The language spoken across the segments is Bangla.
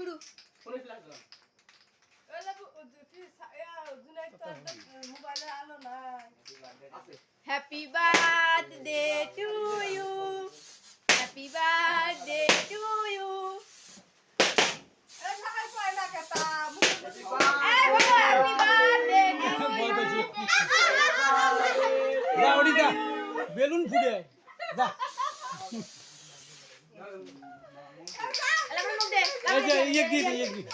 শুরু ফোনে ফ্ল্যাশ দাও happy birthday to you happy birthday to you balloon ফুটে যা এই যে ইয়ে দিয়ে দে ইয়ে দিয়ে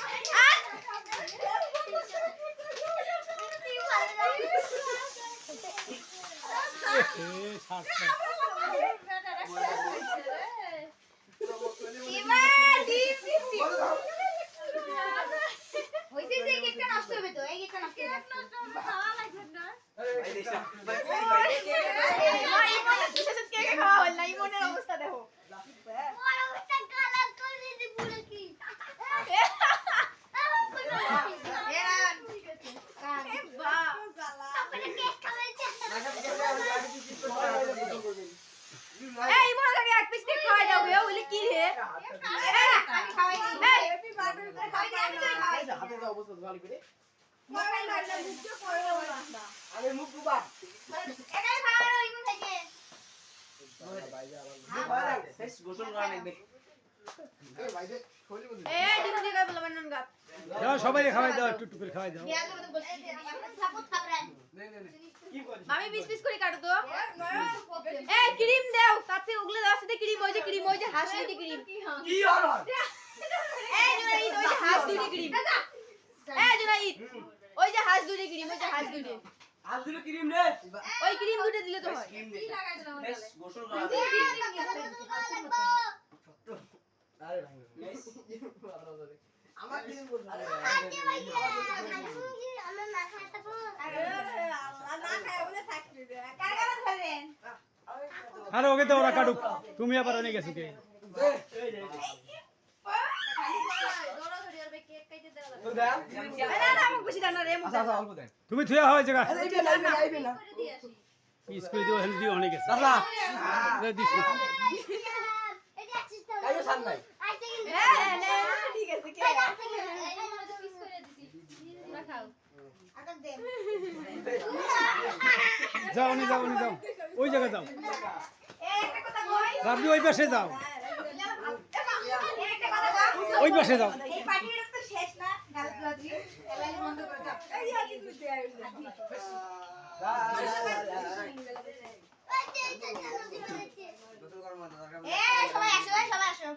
অবস্থা দেখো এই মনে লাগে এক পিস কেক খাওয়াই দাও গো ওলি কি রে আমি খাওয়াই দিই হ্যাপি বার্থডে খাওয়াই দিই হাতে দাও অবস্থা ভালো করে মোবাইল লাগলে মুখে পড়ে না আরে মুখ ডুবা এটাই খাওয়ানো ইমন থেকে শেষ গোসল করা লাগবে এই ভাই দে খোলি বন্ধু এই দিন দিন বলে বানান গাত দাও সবাই খাওয়াই দাও একটু একটু করে খাওয়াই দাও বিয়ার মধ্যে বসে সাপোর্ট খাবরেন নে কি করিস মামি 20 পিস করে কাটো তো এই ক্রিম দাও তাতে ওগুলো দাও সাথে ক্রিম ওই যে হাঁস দুটি ক্রিম কি আর এই জুনাইদ ওই যে হাঁস দুটি ক্রিম এই জুনাইদ ওই যে হাঁস দুটি ক্রিম আজ দিলে ক্রিম রে ওই ক্রিম দুটো দিলে তো হয় কি লাগাই দিলাম বেশ গোসল করা আরে ভাই আমার ক্রিম গোসল আমরা না খাই থাকো আরে আল্লাহ না খায় বলে থাকবি কার কার ধরেন আরে ওকে তো ওরা কাটুক তুমি আবার অনেক গেছো কে এই যে তো দাও না আমাকে বেশি দাও না রে আচ্ছা অল্প দেন তুমি থুয়া হয় জায়গা আইবে না পিস করে দিও হেলদি অনেক গেছে দাদা দে দিস কাইও সান নাই হ্যাঁ নে ঠিক আছে কে যাও নি যাও ওই জায়গা যাও এই একটা কথা কই রাবি ওই পাশে যাও একটা কথা কই ওই পাশে যাও এই পার্টিটা তো শেষ না গালগুলাজি এলাই বন্ধ করে দাও এই আজ তুই দে এই সবাই আসো